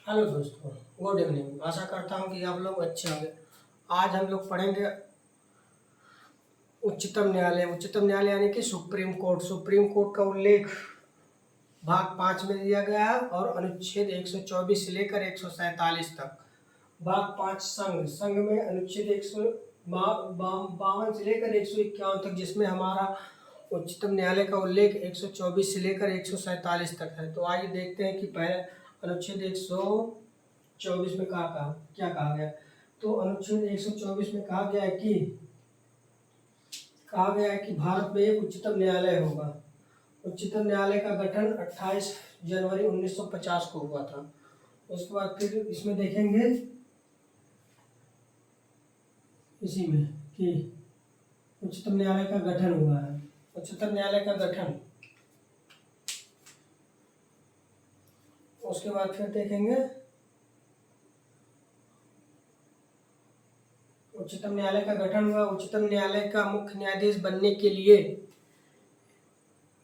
Hello दोस्तों, good evening. आशा करता हूँ कि आप लोग अच्छे होंगे। आज हम लोग पढ़ेंगे उच्चतम न्यायालय यानी कि सुप्रीम कोर्ट का उल्लेख भाग 5 में दिया गया है और अनुच्छेद 124 से लेकर 147 तक। भाग 5 संघ में अनुच्छेद 152 से लेकर 151 तक, जिसमें हमारा उच्चतम न्यायालय का उल्लेख 124 से लेकर 147 तक है। तो आइए देखते हैं कि पहले अनुच्छेद 124 में क्या कहा गया। तो अनुच्छेद 124 में कहा गया है कि भारत में एक उच्चतम न्यायालय होगा। उच्चतम न्यायालय का गठन 28 जनवरी 1950 को हुआ था। उसके बाद फिर इसमें देखेंगे इसी में कि उच्चतम न्यायालय का गठन हुआ है। उच्चतम न्यायालय का गठन, उसके बाद फिर देखेंगे उच्चतम न्यायालय का गठन हुआ। उच्चतम न्यायालय का मुख्य न्यायाधीश बनने के लिए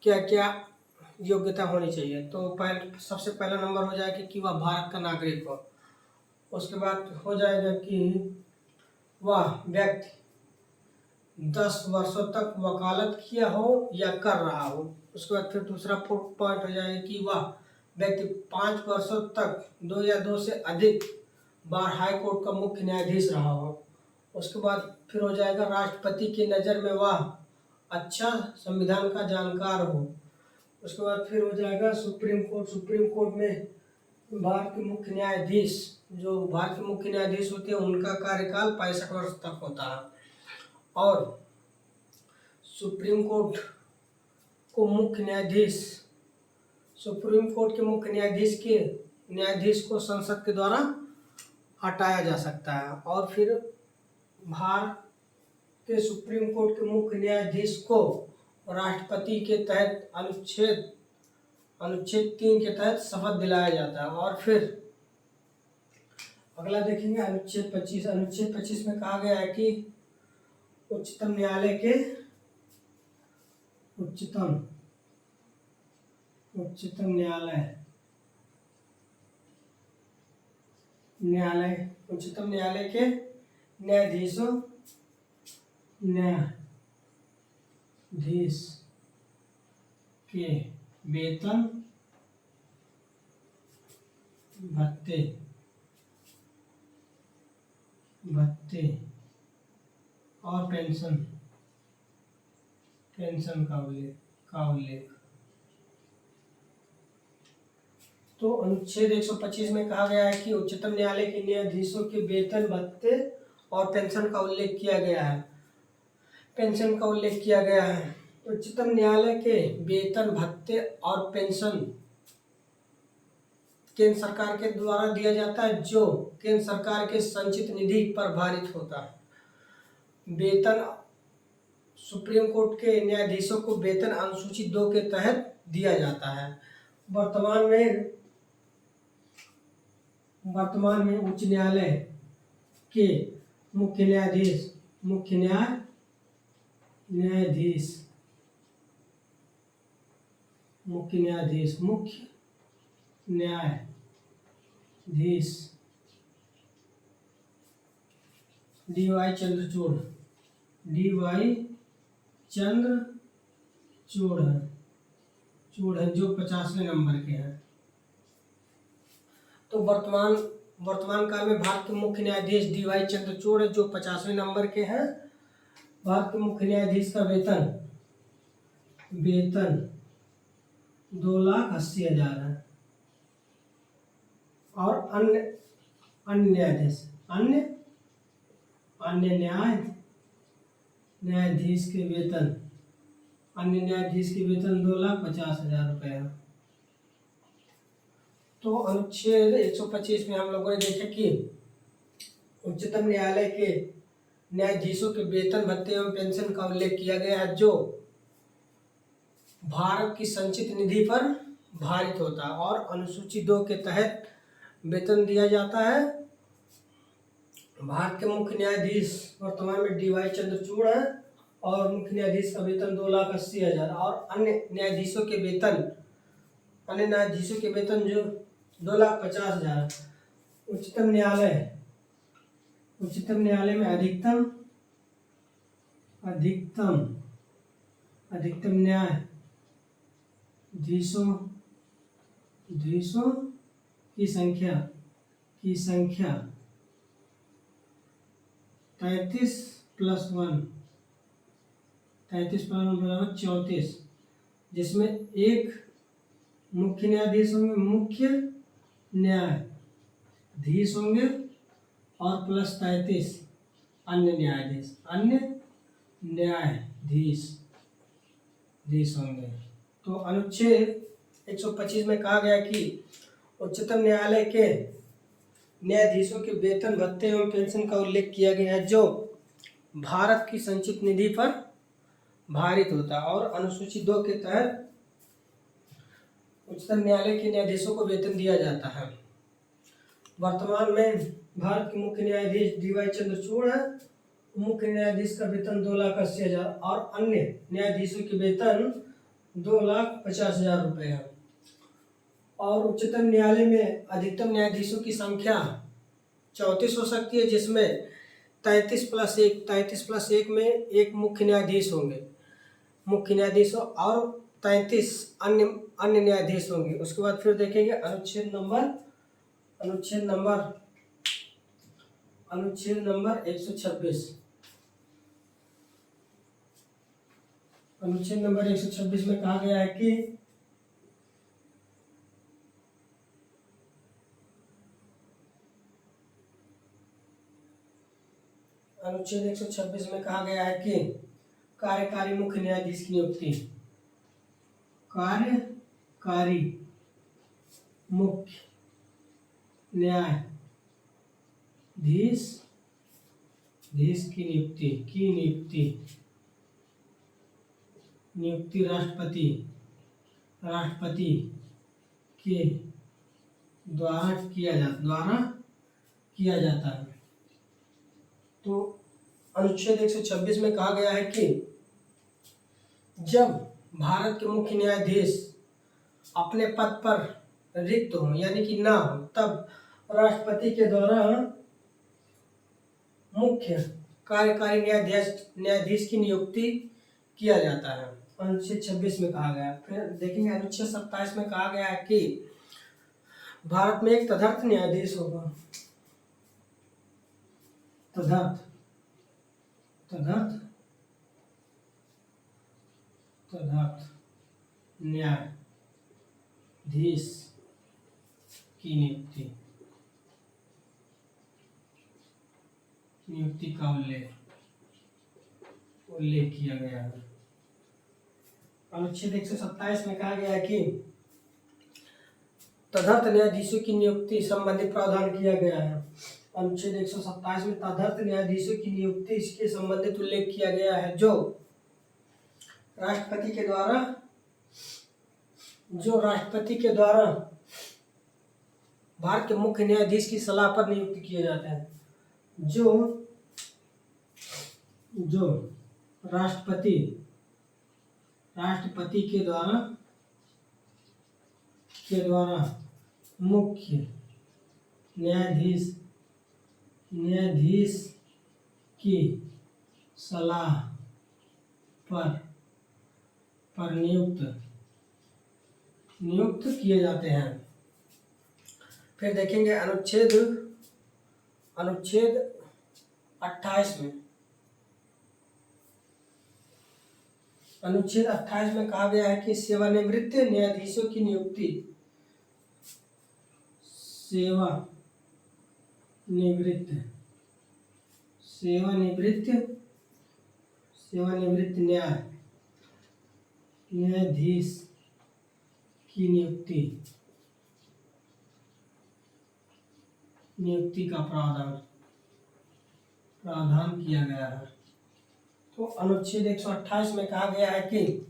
क्या क्या योग्यता होनी चाहिए। तो सबसे पहला नंबर हो जाएगा कि वह भारत का नागरिक हो। उसके बाद हो जाएगा कि वह व्यक्ति 10 वर्षों तक वकालत किया हो या कर रहा हो। उसके बाद फिर दूसरा पॉइंट हो जाएगा कि वह व्यक्ति 5 वर्षों तक 2 या 2 से अधिक बार हाई कोर्ट का मुख्य न्यायाधीश रहा हो। उसके बाद फिर हो जाएगा राष्ट्रपति की नज़र में वह अच्छा संविधान का जानकार हो। उसके बाद फिर हो जाएगा सुप्रीम कोर्ट में भारत के मुख्य न्यायाधीश होते हैं, उनका कार्यकाल 65 वर्ष तक होता है। और सुप्रीम कोर्ट के मुख्य न्यायाधीश को संसद के द्वारा हटाया जा सकता है। और फिर भारत के सुप्रीम कोर्ट के मुख्य न्यायाधीश को राष्ट्रपति के तहत अनुच्छेद 3 के तहत शपथ दिलाया जाता है। और फिर अगला देखेंगे अनुच्छेद 25 में कहा गया है कि उच्चतम न्यायालय के न्यायाधीश के वेतन भत्ते और पेंशन का उल्लेख। तो अनुच्छेद 125 में कहा गया है कि उच्चतम न्यायालय के न्यायाधीशों के वेतन भत्ते और पेंशन का उल्लेख किया गया है। उच्चतम न्यायालय के वेतन भत्ते और पेंशन केंद्र सरकार के द्वारा दिया जाता है, जो केंद्र सरकार के संचित निधि पर भारित होता है। वेतन सुप्रीम कोर्ट के न्यायाधीशों को वेतन अनुसूची 2 के तहत दिया जाता है। वर्तमान में उच्च न्यायालय के मुख्य न्यायाधीश डी.वाई. चंद्रचूड़ है, जो 50वें नंबर के हैं। तो वर्तमान काल में भारत के मुख्य न्यायाधीश डी.वाई. चंद्रचूड़ है, जो 50वें नंबर के हैं। भारत के मुख्य न्यायाधीश का वेतन 2,80,000 है। और अन्य न्यायाधीश के वेतन 2,50,000 रुपये है। तो अनुच्छेद 125 में हम लोगों ने देखा कि उच्चतम न्यायालय के न्यायाधीशों के वेतन भत्ते एवं पेंशन का उल्लेख किया गया है, जो भारत की संचित निधि पर भारित होता है। और अनुसूची 2 के तहत वेतन दिया जाता है। भारत के मुख्य न्यायाधीश वर्तमान में डी.वाई. चंद्रचूड़ है और मुख्य न्यायाधीश का वेतन 2,80,000। और अन्य न्यायाधीशों के वेतन जो 2,50,000 उच्चतम न्यायालय, उच्चतम न्यायालय में अधिकतम अधिकतम अधिकतम न्यायाधीशों धीशों की संख्या 33+1 बराबर 34, जिसमें एक मुख्य न्यायाधीश होंगे, मुख्य न्यायाधीश होंगे और +33 अन्य न्यायाधीश होंगे। तो अनुच्छेद 125 में कहा गया कि उच्चतम न्यायालय के न्यायाधीशों के वेतन भत्ते एवं पेंशन का उल्लेख किया गया है जो भारत की संचित निधि पर भारित होता है। और अनुसूची 2 के तहत उच्चतम न्यायालय के न्यायाधीशों को वेतन दिया जाता है। वर्तमान में भारत के मुख्य न्यायाधीश DY चंद्रचूड़ है। मुख्य न्यायाधीश का वेतन 2,80,000 और अन्य न्यायाधीशों के वेतन 2,50,000 रुपये है। और उच्चतम न्यायालय में अधिकतम न्यायाधीशों की संख्या 34 हो सकती है, जिसमें 33+1 में एक मुख्य न्यायाधीश होंगे, मुख्य न्यायाधीश और 33 अन्य न्यायाधीश होंगे। उसके बाद फिर देखेंगे अनुच्छेद नंबर 126। अनुच्छेद नंबर 126 में कहा गया है कि अनुच्छेद 126 में कहा गया है कि कार्यकारी मुख्य न्यायाधीश की नियुक्ति, कार्यकारी मुख्य न्यायाधीश की नियुक्ति राष्ट्रपति के द्वारा किया जाता है। तो अनुच्छेद 126 में कहा गया है कि जब भारत के मुख्य न्यायाधीश अपने पद पर रिक्त हो यानी कि ना हो, तब राष्ट्रपति के द्वारा मुख्य कार्यकारी न्यायाधीश की नियुक्ति किया जाता है। अनुच्छेद 26 में कहा गया। फिर देखेंगे अनुच्छेद 27 में कहा गया है कि भारत में एक तदर्थ न्यायाधीश होगा। तदर्थ न्यायाधीश की नियुक्ति का उल्लेख किया गया है। अनुच्छेद 127 में कहा गया है कि तदर्थ न्यायाधीशों की नियुक्ति संबंधी प्रावधान किया गया है। अनुच्छेद 127 में तदर्थ न्यायाधीशों की नियुक्ति इसके संबंधित उल्लेख किया गया है जो राष्ट्रपति के द्वारा भारत के मुख्य न्यायाधीश की सलाह पर नियुक्त किए जाते हैं। जो राष्ट्रपति के द्वारा मुख्य न्यायाधीश की सलाह पर नियुक्त किए जाते हैं। फिर देखेंगे अनुच्छेद 28 में। अनुच्छेद 28 में कहा गया है कि सेवानिवृत्त न्यायाधीशों की नियुक्ति सेवानिवृत्त न्यायाधीश की नियुक्ति का प्रावधान किया गया है। तो अनुच्छेद 128 में कहा गया है कि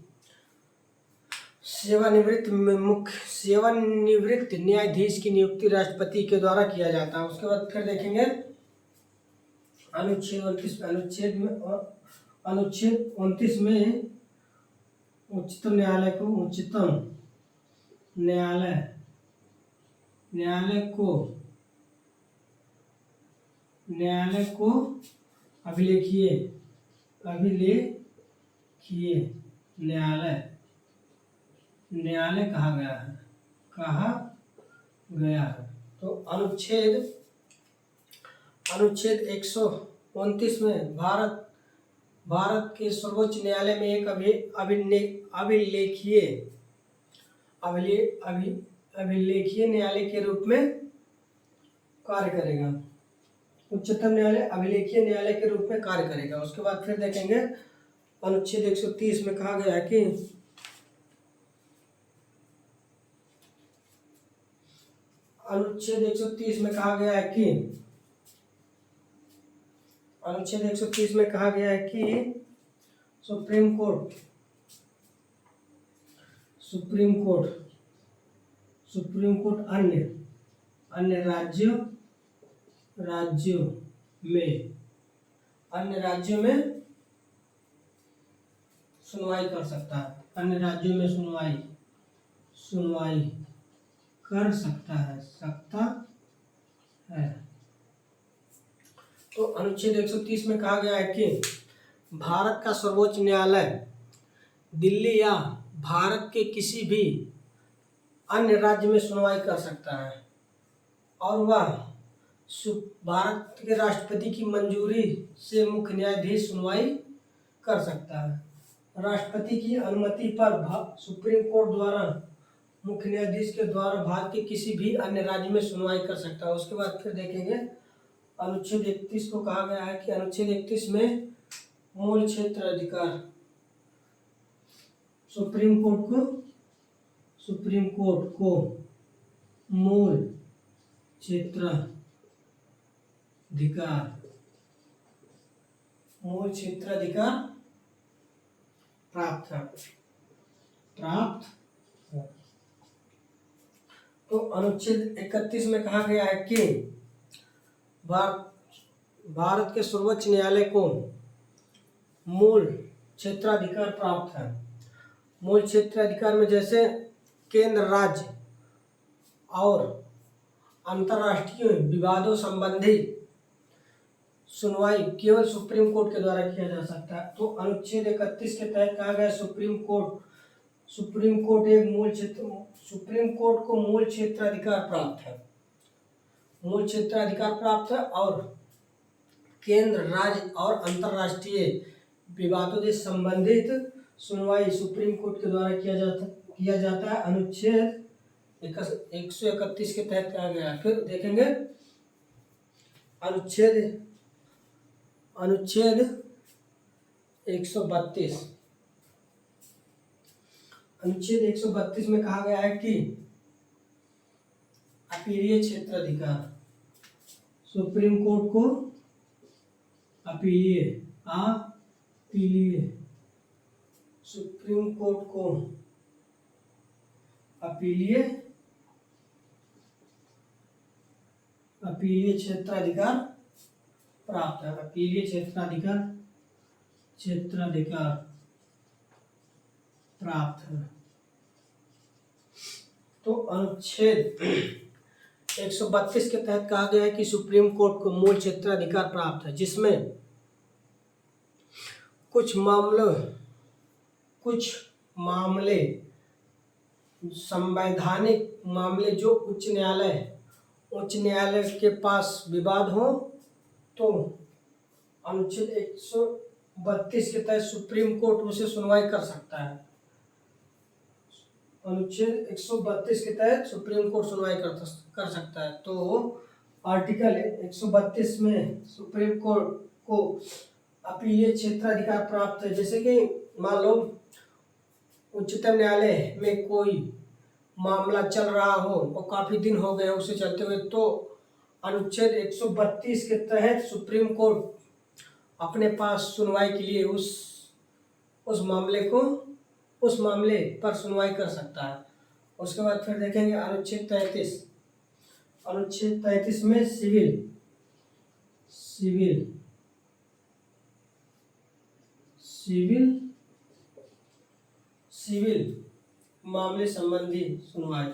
सेवानिवृत्त न्यायाधीश की नियुक्ति राष्ट्रपति के द्वारा किया जाता है। उसके बाद फिर देखेंगे अनुच्छेद 29 में उच्चतम न्यायालय को न्यायालय को अभिलेखीय अभिलेखीय न्यायालय कहा गया है। तो अनुच्छेद 129 में भारत के सर्वोच्च न्यायालय में एक अभिलेखीय न्यायालय के रूप में कार्य करेगा। उच्चतम न्यायालय अभिलेखीय न्यायालय के रूप में कार्य करेगा। उसके बाद फिर देखेंगे अनुच्छेद 130 में कहा गया है कि अनुच्छेद 130 में कहा गया है कि सुप्रीम कोर्ट अन्य राज्यों में सुनवाई कर सकता है। अन्य राज्यों में सुनवाई कर सकता है। तो अनुच्छेद 130 में कहा गया है कि भारत का सर्वोच्च न्यायालय दिल्ली या भारत के किसी भी अन्य राज्य में सुनवाई कर सकता है और वह भारत के राष्ट्रपति की मंजूरी से मुख्य न्यायाधीश सुनवाई कर सकता है। राष्ट्रपति की अनुमति पर सुप्रीम कोर्ट द्वारा मुख्य न्यायाधीश के द्वारा भारत के किसी भी अन्य राज्य में सुनवाई कर सकता है। उसके बाद फिर देखेंगे अनुच्छेद 31 को कहा गया है कि अनुच्छेद 31 में मूल क्षेत्र अधिकार सुप्रीम कोर्ट को मूल क्षेत्राधिकार प्राप्त है। तो अनुच्छेद 31 में कहा गया है कि भारत के सर्वोच्च न्यायालय को मूल क्षेत्राधिकार प्राप्त है। मूल क्षेत्राधिकार में जैसे केंद्र, राज्य और अंतर्राष्ट्रीय विवादों संबंधी सुनवाई केवल सुप्रीम कोर्ट के द्वारा किया जा सकता है। तो अनुच्छेद 31 के तहत कहा गया सुप्रीम कोर्ट को मूल क्षेत्राधिकार प्राप्त है और केंद्र, राज्य और अंतर्राष्ट्रीय विवादों से संबंधित सुनवाई सुप्रीम कोर्ट के द्वारा किया जाता है। अनुच्छेद 131 के तहत कहा गया। फिर देखेंगे अनुच्छेद 132। अनुच्छेद 132 में कहा गया है कि अपीलीय क्षेत्राधिकार सुप्रीम कोर्ट को सुप्रीम कोर्ट को अपीलीय क्षेत्राधिकार प्राप्त है। अपीलीय क्षेत्राधिकार प्राप्त है। तो अनुच्छेद 132 के तहत कहा गया है कि सुप्रीम कोर्ट को मूल क्षेत्राधिकार प्राप्त है, जिसमें कुछ मामले संवैधानिक मामले जो उच्च न्यायालय के पास विवाद हो, तो अनुच्छेद 132 के तहत सुप्रीम कोर्ट उसे सुनवाई कर सकता है। अनुच्छेद 132 के तहत सुप्रीम कोर्ट सुनवाई कर सकता है। तो आर्टिकल 132 में सुप्रीम कोर्ट को अपीलीय क्षेत्राधिकार प्राप्त है। जैसे कि मान लो उच्चतम न्यायालय में कोई मामला चल रहा हो और काफी दिन हो गए उसे चलते हुए, तो अनुच्छेद 132 के तहत सुप्रीम कोर्ट अपने पास सुनवाई के लिए उस मामले पर सुनवाई कर सकता है। उसके बाद फिर देखेंगे अनुच्छेद 33 में सिविल मामले संबंधी सुनवाई।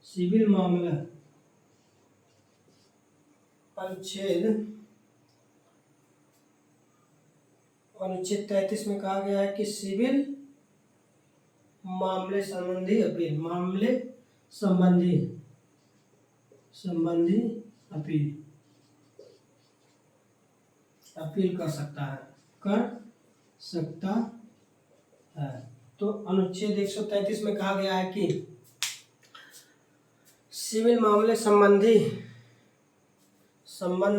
सिविल मामला अनुच्छेद अनुच्छेद 33 में कहा गया है कि सिविल मामले संबंधी अपील, मामले संबंधी संबंधी अपील अपील कर सकता है, कर सकता है। तो अनुच्छेद 133 में कहा गया है कि सिविल मामले संबंध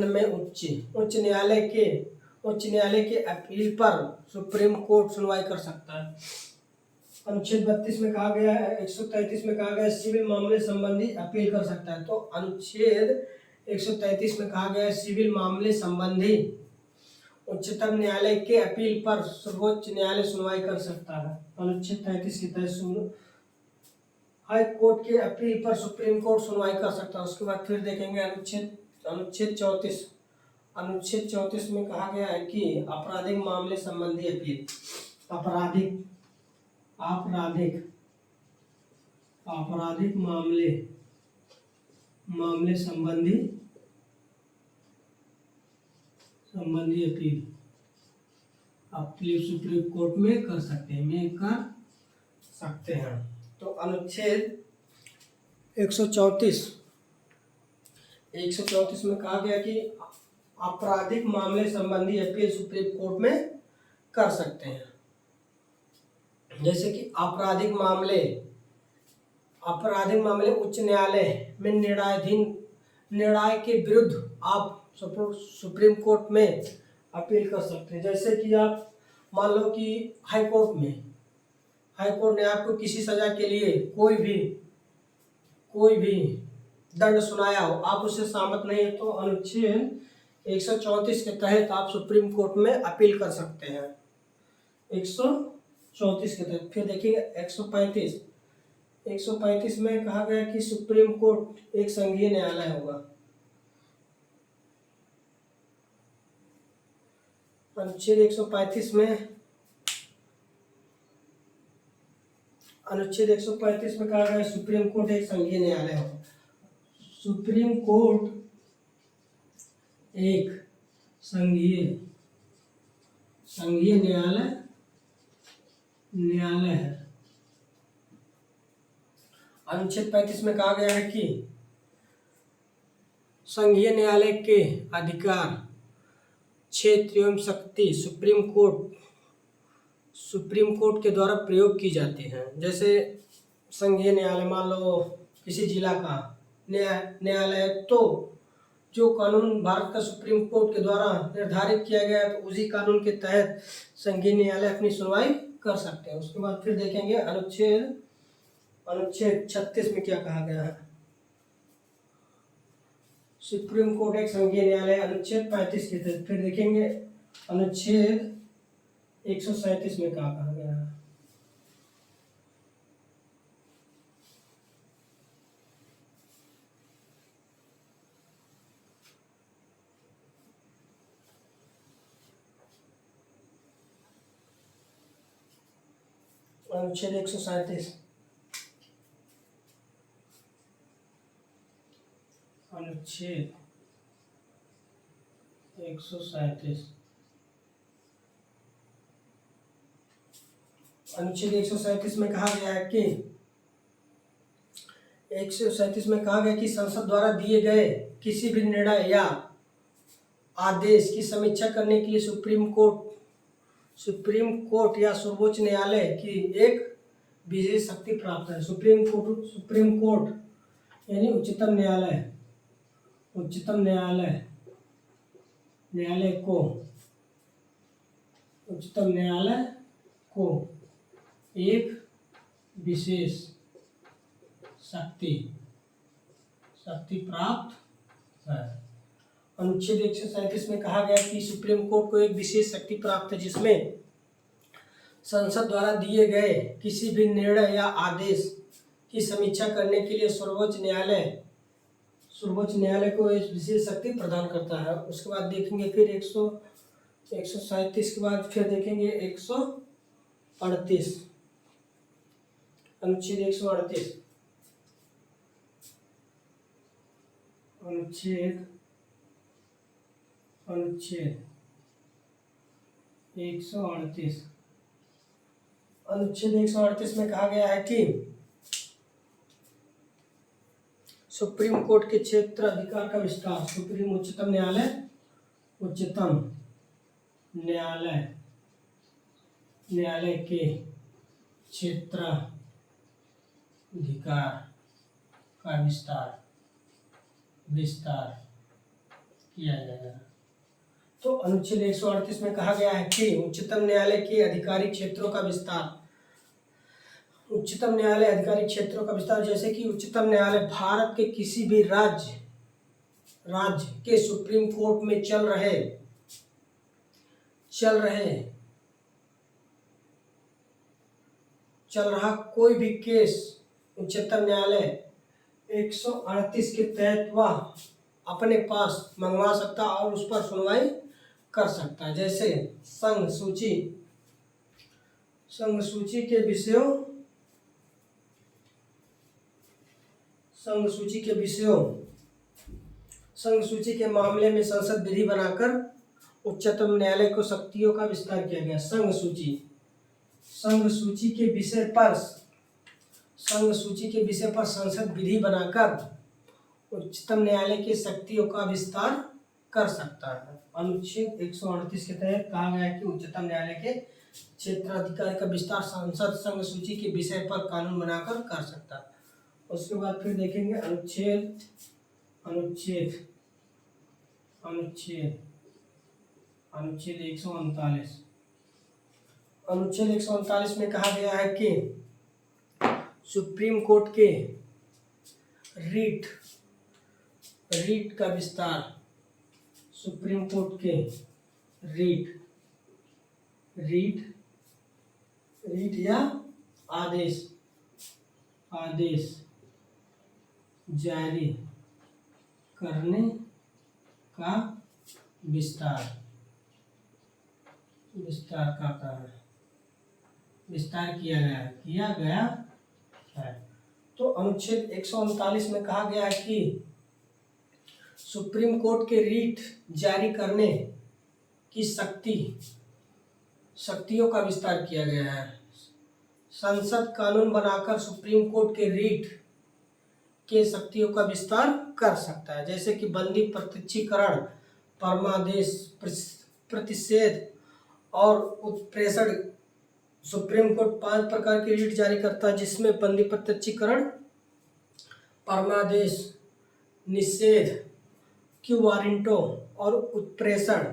में उच्च न्यायालय के अपील पर सुप्रीम कोर्ट सुनवाई कर सकता है। अनुच्छेद 32 में कहा गया है, 133 में कहा गया है सिविल मामले संबंधी अपील कर सकता है। तो अनुच्छेद 133 में कहा गया है सिविल मामले संबंधी उच्चतम न्यायालय के अपील पर सर्वोच्च न्यायालय सुनवाई कर सकता है। अनुच्छेद 33 के तहत हाई कोर्ट के अपील पर सुप्रीम कोर्ट सुनवाई कर सकता है। उसके बाद फिर देखेंगे अनुच्छेद 34 में कहा गया है कि आपराधिक मामले संबंधी अपील, आपराधिक मामले संबंधी अपील सुप्रीम कोर्ट में कर सकते हैं। तो अनुच्छेद 134 में कहा गया कि आपराधिक मामले संबंधी अपील सुप्रीम कोर्ट में कर सकते हैं। जैसे कि आपराधिक मामले उच्च न्यायालय में निर्णय के विरुद्ध आप सुप्रीम कोर्ट में अपील कर सकते हैं। जैसे कि आप मान लो कि हाई कोर्ट ने आपको किसी सजा के लिए कोई भी दंड सुनाया हो, आप उससे सहमत नहीं है, तो अनुच्छेद 134 के तहत आप सुप्रीम कोर्ट में अपील कर सकते हैं। 134 के तहत। फिर देखिए 135 में कहा गया कि सुप्रीम कोर्ट एक संघीय न्यायालय होगा। अनुच्छेद 135 में कहा गया सुप्रीम कोर्ट एक संघीय न्यायालय होगा। सुप्रीम कोर्ट एक संघीय न्यायालय है। अनुच्छेद 35 में कहा गया है कि संघीय न्यायालय के अधिकार, क्षेत्र एवं शक्ति सुप्रीम कोर्ट के द्वारा प्रयोग की जाती है। जैसे संघीय न्यायालय मान लो किसी जिला का न्यायालय, तो जो कानून भारत का सुप्रीम कोर्ट के द्वारा निर्धारित किया गया है, तो उसी कानून के तहत संघीय न्यायालय अपनी सुनवाई कर सकते हैं। उसके बाद फिर देखेंगे अनुच्छेद 36 में क्या कहा गया है। सुप्रीम कोर्ट एक संघीय न्यायालय, अनुच्छेद 35 के तहत। फिर देखेंगे अनुच्छेद 137 में क्या कहा गया है। अनुच्छेद 137 अनुच्छेद 137 में कहा गया है कि 137 में कहा गया कि संसद द्वारा दिए गए किसी भी निर्णय या आदेश की समीक्षा करने के लिए सुप्रीम कोर्ट या सर्वोच्च न्यायालय की एक विशेष शक्ति प्राप्त है। सुप्रीम कोर्ट यानी उच्चतम न्यायालय को एक विशेष शक्ति प्राप्त है। अनुच्छेद 137 में कहा गया कि सुप्रीम कोर्ट को एक विशेष शक्ति प्राप्त है, जिसमें संसद द्वारा दिए गए किसी भी निर्णय या आदेश की समीक्षा करने के लिए सर्वोच्च न्यायालय को एक विशेष शक्ति प्रदान करता है। उसके बाद देखेंगे फिर 137 के बाद फिर देखेंगे 138 अनुच्छेद 138 अनुच्छेद 138 अनुच्छेद 138 में कहा गया है कि सुप्रीम कोर्ट के क्षेत्र अधिकार का विस्तार। उच्चतम न्यायालय के क्षेत्राधिकार का विस्तार किया जाएगा। तो अनुच्छेद 138 में कहा गया है कि उच्चतम न्यायालय के अधिकारी क्षेत्रों का विस्तार। उच्चतम न्यायालय अधिकारी क्षेत्रों का विस्तार, जैसे कि उच्चतम न्यायालय भारत के किसी भी राज्य के सुप्रीम कोर्ट में चल रहा कोई भी केस उच्चतम न्यायालय 138 के तहत वह अपने पास मंगवा सकता और उस पर सुनवाई कर सकता है। जैसे संघ सूची के मामले में संसद विधि बनाकर उच्चतम न्यायालय को शक्तियों का विस्तार किया गया। संघ सूची के विषय पर संसद विधि बनाकर उच्चतम न्यायालय की शक्तियों का विस्तार कर सकता है। अनुच्छेद 138 के तहत कहा गया है कि उच्चतम न्यायालय के क्षेत्राधिकार का विस्तार संसद संघ सूची के विषय पर कानून बनाकर कर सकता है। उसके बाद फिर देखेंगे अनुच्छेद 139। अनुच्छेद 139 में कहा गया है कि सुप्रीम कोर्ट के रीट का विस्तार। सुप्रीम कोर्ट के रीट या आदेश जारी करने का विस्तार किया गया है। तो अनुच्छेद 139 में कहा गया है कि सुप्रीम कोर्ट के रीट जारी करने की शक्तियों का विस्तार किया गया है। संसद कानून बनाकर सुप्रीम कोर्ट के रीट के शक्तियों का विस्तार कर सकता है। जैसे कि बंदी, प्रत्यक्षीकरण, परमादेश, प्रतिषेध और उत्प्रेषण। सुप्रीम कोर्ट 5 प्रकार की रीट जारी करता है, जिसमें बंदी, प्रत्यक्षीकरण, परमादेश, निषेध, क्यू वारंटो और उत्प्रेषण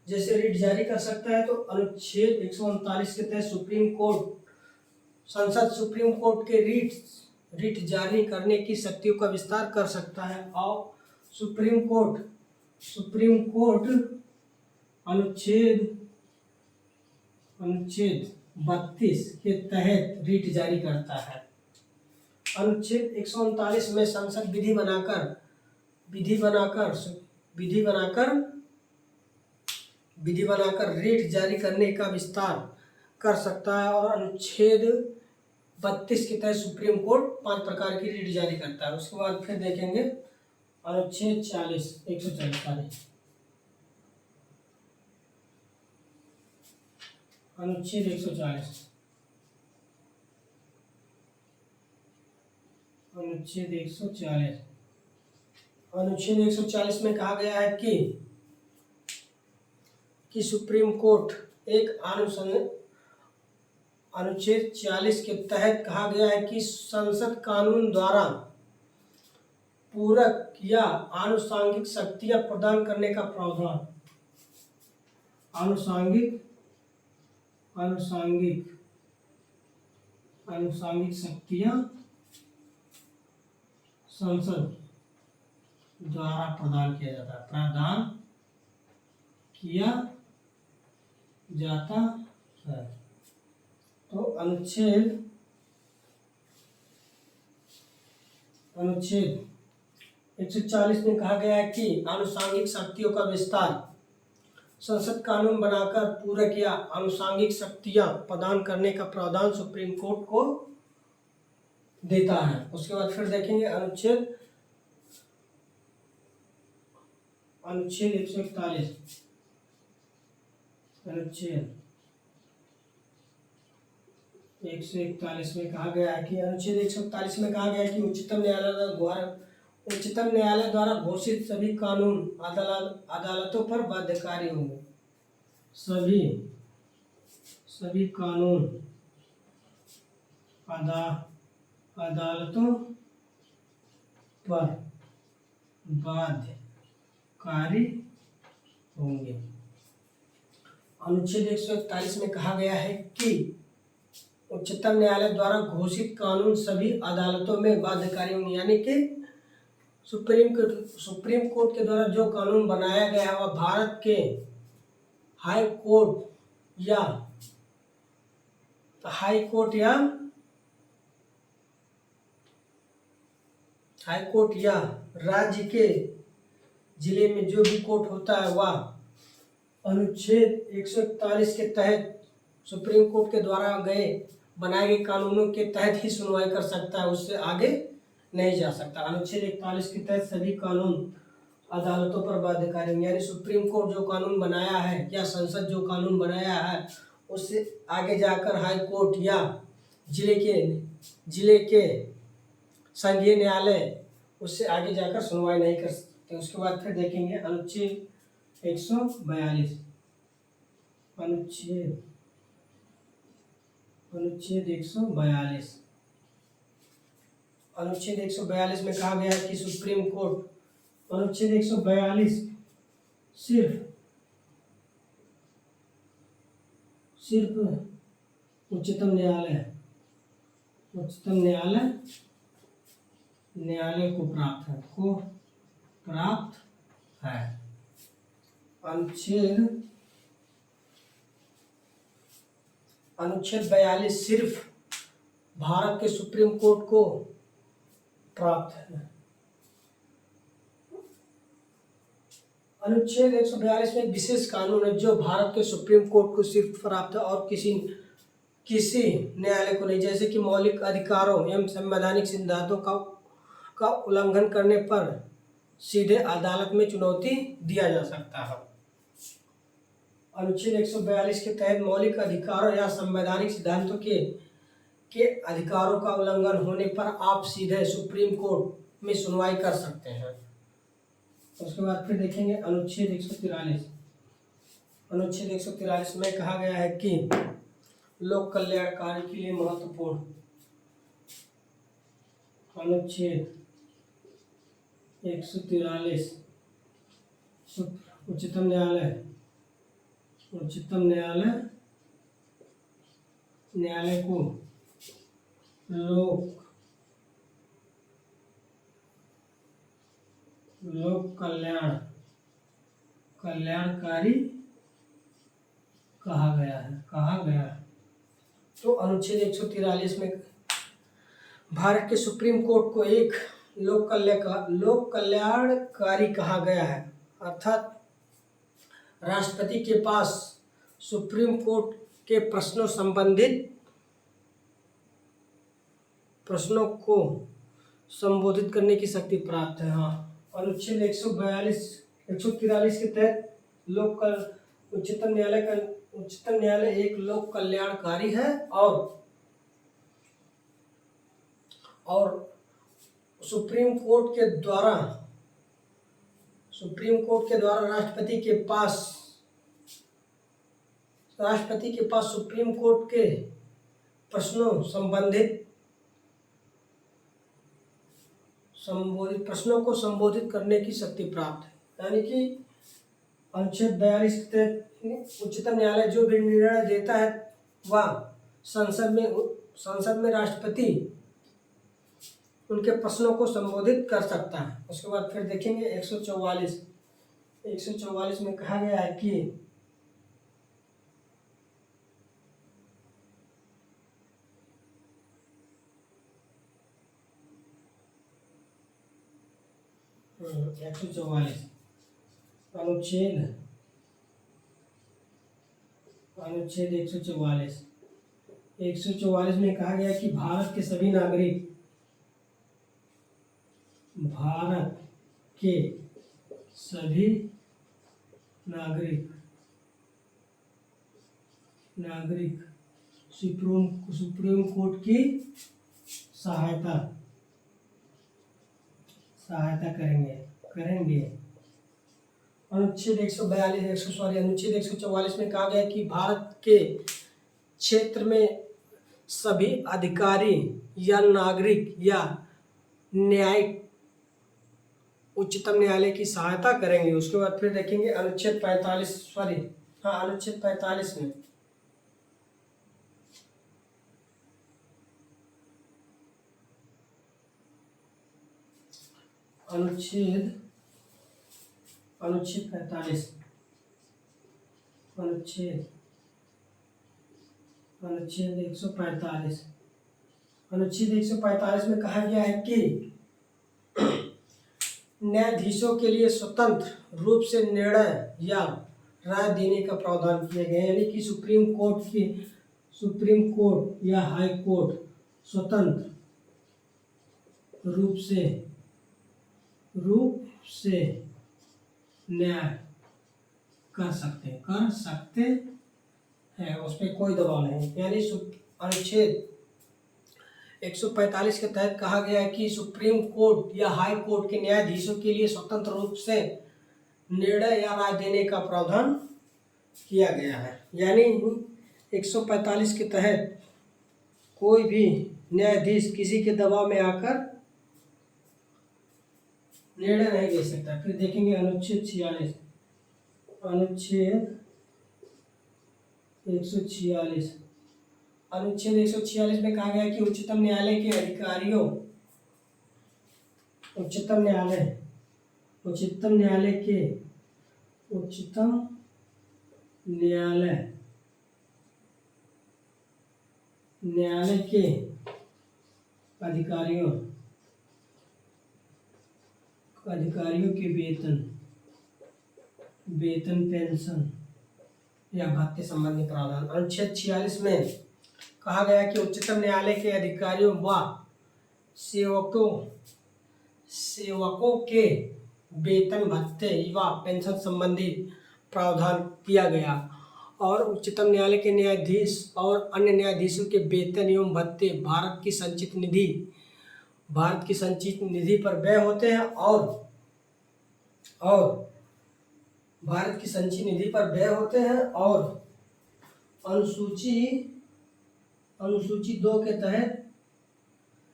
जैसे रीट जारी कर सकता है। तो अनुच्छेद 139 के तहत संसद सुप्रीम कोर्ट के रीट जारी करने की शक्तियों का विस्तार कर सकता है। और सुप्रीम कोर्ट अनुच्छेद 32 के तहत रीट जारी करता है। अनुच्छेद 139 में संसद विधि बनाकर रीट जारी करने का विस्तार कर सकता है। और अनुच्छेद 32 के तहत सुप्रीम कोर्ट 5 प्रकार की रीट जारी करता है। उसके बाद फिर देखेंगे अनुच्छेद 140 अनुच्छेद 140 में कहा गया है कि सुप्रीम कोर्ट अनुच्छेद 40 के तहत कहा गया है कि संसद कानून द्वारा पूरक या आनुषंगिक शक्तियां प्रदान करने का प्रावधान। आनुषंगिक शक्तियां संसद द्वारा प्रदान किया जाता है। तो अनुच्छेद 140 में कहा गया है कि आनुषंगिक शक्तियों का विस्तार संसद कानून बनाकर पूरक या आनुषंगिक शक्तियां प्रदान करने का प्रावधान सुप्रीम कोर्ट को देता है। उसके बाद फिर देखेंगे अनुच्छेद 141 अनुच्छेद 141 में कहा गया है कि अनुच्छेद 141 में कहा गया है कि उच्चतम न्यायालय द्वारा घोषित सभी कानून अदालतों पर बाध्यकारी होंगे। सभी कानून अदालतों पर बाध्यकारी होंगे। अनुच्छेद 141 में कहा गया है कि उच्चतम न्यायालय द्वारा घोषित कानून सभी अदालतों में बाध्यकारी होंगे, यानी कि सुप्रीम कोर्ट के द्वारा जो कानून बनाया गया है वह भारत के हाई कोर्ट या राज्य के जिले में जो भी कोर्ट होता है वह अनुच्छेद 141 के तहत सुप्रीम कोर्ट के द्वारा बनाए गए कानूनों के तहत ही सुनवाई कर सकता है, उससे आगे नहीं जा सकता। अनुच्छेद 41 के तहत सभी कानून अदालतों पर बाध्यकारी होंगे, यानी सुप्रीम कोर्ट जो कानून बनाया है या संसद जो कानून बनाया है उससे आगे जाकर हाई कोर्ट या जिले के संघीय न्यायालय उससे आगे जाकर सुनवाई नहीं कर सकते। उसके बाद फिर देखेंगे अनुच्छेद 142। अनुच्छेद 142 में कहा गया है कि सुप्रीम कोर्ट, अनुच्छेद 142 सिर्फ उच्चतम न्यायालय को प्राप्त है। अनुच्छेद 42 सिर्फ भारत के सुप्रीम कोर्ट को प्राप्त है। अनुच्छेद 142 में विशेष कानून है जो भारत के सुप्रीम कोर्ट को सिर्फ प्राप्त है और किसी न्यायालय को नहीं, जैसे कि मौलिक अधिकारों एवं संवैधानिक सिद्धांतों का उल्लंघन करने पर सीधे अदालत में चुनौती दिया जा सकता है। अनुच्छेद 142 के तहत मौलिक अधिकारों या संवैधानिक सिद्धांतों के अधिकारों का उल्लंघन होने पर आप सीधे सुप्रीम कोर्ट में सुनवाई कर सकते हैं। उसके बाद फिर देखेंगे अनुच्छेद 143। अनुच्छेद 143 में कहा गया है कि लोक कल्याण कार्य के लिए महत्वपूर्ण। अनुच्छेद 143 उच्चतम न्यायालय को लोक कल्याणकारी कहा गया है। तो अनुच्छेद 143 में भारत के सुप्रीम कोर्ट को एक लोक कल्याणकारी कहा गया है, अर्थात राष्ट्रपति के पास सुप्रीम कोर्ट के प्रश्नों को संबोधित करने की शक्ति प्राप्त है। हाँ, अनुच्छेद 143 के तहत उच्चतम न्यायालय एक लोक कल्याणकारी है और सुप्रीम कोर्ट के द्वारा राष्ट्रपति के पास सुप्रीम कोर्ट के प्रश्नों को संबोधित करने की शक्ति प्राप्त है। यानी कि अनुच्छेद 42 के तहत उच्चतम न्यायालय जो भी निर्णय देता है वह संसद में राष्ट्रपति उनके प्रश्नों को संबोधित कर सकता है। उसके बाद फिर देखेंगे 144 में कहा गया है कि अनुच्छेद 144 में कहा गया कि भारत के सभी नागरिक नागरिक सुप्रीम कोर्ट की सहायता सहायता करेंगे। अनुच्छेद 144 में कहा गया कि भारत के क्षेत्र में सभी अधिकारी या नागरिक या न्यायिक उच्चतम न्यायालय की सहायता करेंगे। उसके बाद फिर देखेंगे अनुच्छेद 45 में अनुच्छेद 145 में कहा गया है कि न्यायाधीशों के लिए स्वतंत्र रूप से निर्णय या राय देने का प्रावधान किया गया है। यानी कि सुप्रीम कोर्ट या हाई कोर्ट स्वतंत्र रूप से न्याय कर सकते हैं, उस पर कोई दबाव नहीं। यानी अनुच्छेद 145 के तहत कहा गया है कि सुप्रीम कोर्ट या हाई कोर्ट के न्यायाधीशों के लिए स्वतंत्र रूप से निर्णय या राय देने का प्रावधान किया गया है। यानी 145 के तहत कोई भी न्यायाधीश किसी के दबाव में आकर निर्णय नहीं ले सकता। फिर देखेंगे अनुच्छेद 146 में कहा गया है कि उच्चतम न्यायालय के अधिकारियों उच्चतम न्यायालय के अधिकारियों के वेतन पेंशन या भत्ते संबंधी प्रावधान। अनुच्छेद 46 में कहा गया कि उच्चतम न्यायालय के अधिकारियों व सेवकों के वेतन भत्ते व पेंशन संबंधी प्रावधान किया गया और उच्चतम न्यायालय के न्यायाधीश और अन्य न्यायाधीशों के वेतन एवं भत्ते भारत की संचित निधि पर व्यय होते हैं और भारत की संचित निधि पर व्यय होते हैं और अनुसूची 2 के तहत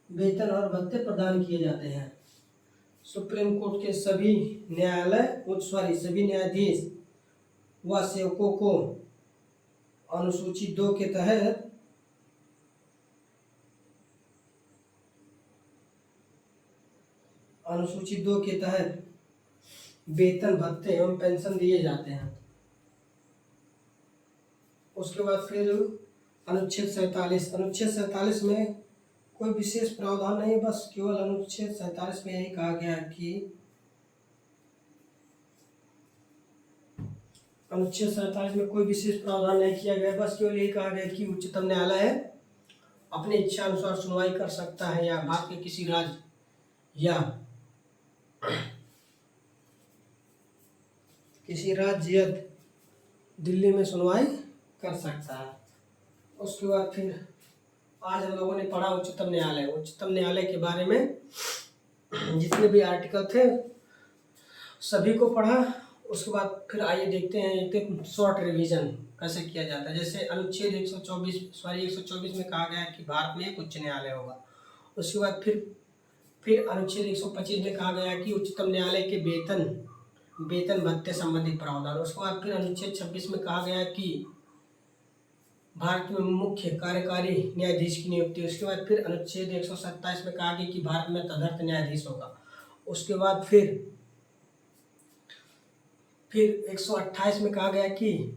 वेतन और भत्ते प्रदान किए जाते हैं। सुप्रीम कोर्ट के सभी न्यायाधीश व सेवकों को अनुसूची 2 के तहत वेतन भत्ते एवं पेंशन दिए जाते हैं। उसके बाद फिर अनुच्छेद 47 में कोई विशेष प्रावधान नहीं, बस केवल अनुच्छेद 47 में यही कहा गया है कि अनुच्छेद 47 में कोई विशेष प्रावधान नहीं किया गया, बस केवल यही कहा गया कि उच्चतम न्यायालय अपनी इच्छा अनुसार सुनवाई कर सकता है या भारत के किसी राज्य या दिल्ली में सुनवाई कर सकता है। उसके बाद फिर आज हम लोगों ने पढ़ा उच्चतम न्यायालय के बारे में जितने भी आर्टिकल थे सभी को पढ़ा। उसके बाद फिर आइए देखते हैं एक शॉर्ट रिवीजन कैसे किया जाता है। जैसे अनुच्छेद 124 में कहा गया है कि भारत में एक उच्च न्यायालय होगा। उसके बाद फिर अनुच्छेद 125 में कहा गया है कि उच्चतम न्यायालय के वेतन भत्ते संबंधी प्रावधान। उसके बाद फिर अनुच्छेद 26 में कहा गया है कि भारत में मुख्य कार्यकारी न्यायाधीश की नियुक्ति। उसके बाद फिर अनुच्छेद 127 में कहा गया कि भारत में तदर्थ न्यायाधीश होगा। उसके बाद फिर 128 में कहा गया कि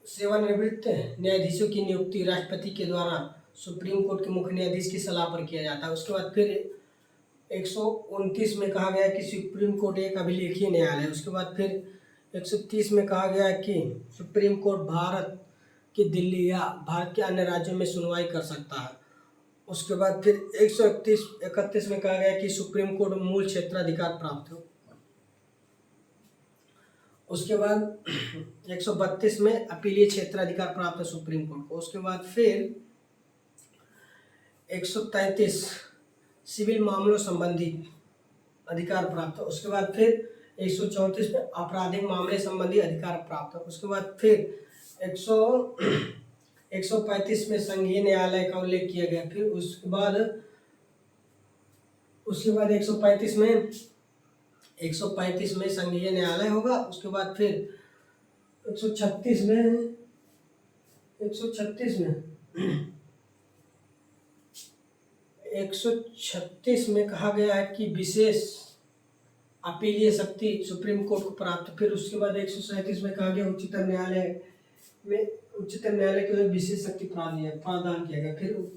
सेवानिवृत्त न्यायाधीशों की नियुक्ति राष्ट्रपति के द्वारा सुप्रीम कोर्ट के मुख्य न्यायाधीश की सलाह पर किया जाता है। उसके बाद फिर 129 में कहा गया कि सुप्रीम कोर्ट एक अभिलेखीय न्यायालय है। उसके बाद फिर 130 में कहा गया कि सुप्रीम कोर्ट भारत की दिल्ली या भारत के अन्य राज्यों में सुनवाई कर सकता है। उसके बाद फिर 131 में कहा गया कि सुप्रीम कोर्ट मूल क्षेत्राधिकार प्राप्त हो। उसके बाद 132 में अपीलीय क्षेत्राधिकार प्राप्त है सुप्रीम कोर्ट को। उसके बाद फिर 133 सिविल मामलों संबंधी अधिकार प्राप्त है। उसके बाद फिर 134 में आपराधिक मामले संबंधी अधिकार प्राप्त है। उसके बाद फिर 135 में संघीय न्यायालय का उल्लेख किया गया। फिर उसके बाद 135 में संघीय न्यायालय होगा। उसके बाद फिर 136 में कहा गया है कि विशेष अपीलीय शक्ति सुप्रीम कोर्ट को प्राप्त। फिर उसके बाद 137 में कहा गया उच्चतम न्यायालय के विशेष शक्ति प्रावधान किया गया। फिर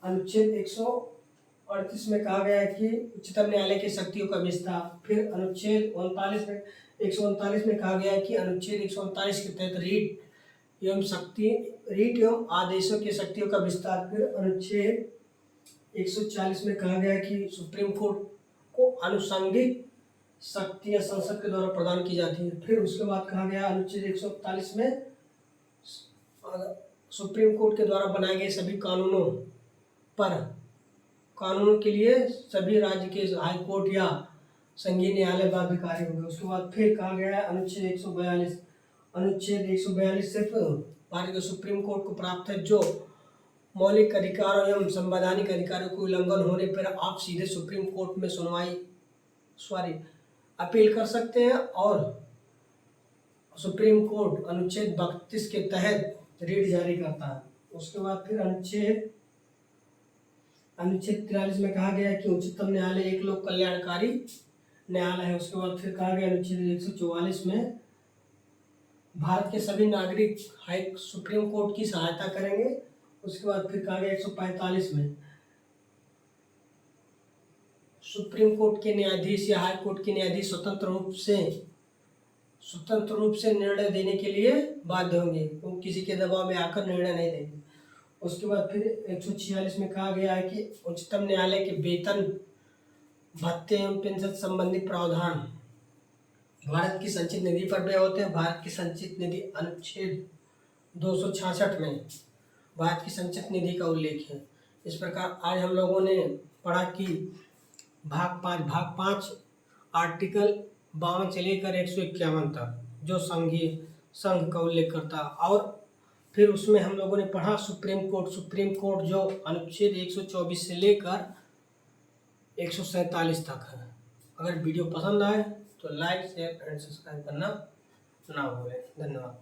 अनुच्छेद 138 में कहा गया है कि उच्चतम न्यायालय की शक्तियों का विस्तार। फिर अनुच्छेद 139 में कहा गया है कि अनुच्छेद 139 के तहत रीट एवं आदेशों की शक्तियों का विस्तार। फिर अनुच्छेद 140 में कहा गया है कि सुप्रीम कोर्ट को आनुषंगिक शक्तियां संसद के द्वारा प्रदान की जाती है। फिर उसके बाद कहा गया अनुच्छेद 141 में सुप्रीम कोर्ट के द्वारा बनाए गए सभी कानूनों के लिए सभी राज्य के हाई कोर्ट या संघीय न्यायालय बाध्यकारी होंगे। उसके बाद फिर कहा गया है अनुच्छेद 142 सिर्फ भारत के सुप्रीम कोर्ट को प्राप्त है, जो मौलिक अधिकारों एवं संवैधानिक अधिकारों को उल्लंघन होने पर आप सीधे सुप्रीम कोर्ट में अपील कर सकते हैं। और सुप्रीम कोर्ट अनुच्छेद 32 के तहत रीट जारी करता है। उसके बाद फिर अनुच्छेद 43 में कहा गया है कि उच्चतम न्यायालय एक लोक कल्याणकारी न्यायालय है। उसके बाद फिर कहा गया अनुच्छेद 144 में भारत के सभी नागरिक सुप्रीम कोर्ट की सहायता करेंगे। उसके बाद फिर कहा गया 145 में सुप्रीम कोर्ट के न्यायाधीश या हाई कोर्ट के न्यायाधीश स्वतंत्र रूप से निर्णय देने के लिए बाध्य होंगे, वो किसी के दबाव में आकर निर्णय नहीं देंगे। उसके बाद फिर 146 में कहा गया है कि उच्चतम न्यायालय के वेतन, भत्ते एवं पेंशन संबंधी प्रावधान भारत की संचित निधि पर व्यय होते हैं। भारत की संचित निधि अनुच्छेद 266 में भारत की संचित निधि का उल्लेख है। इस प्रकार आज हम लोगों ने पढ़ा कि भाग 5 आर्टिकल 52 से लेकर 151 तक जो संघ का उल्लेख करता है। और फिर उसमें हम लोगों ने पढ़ा सुप्रीम कोर्ट जो अनुच्छेद 124 से लेकर 147 तक है। अगर वीडियो पसंद आए तो लाइक, शेयर एंड सब्सक्राइब करना ना भूलें। धन्यवाद।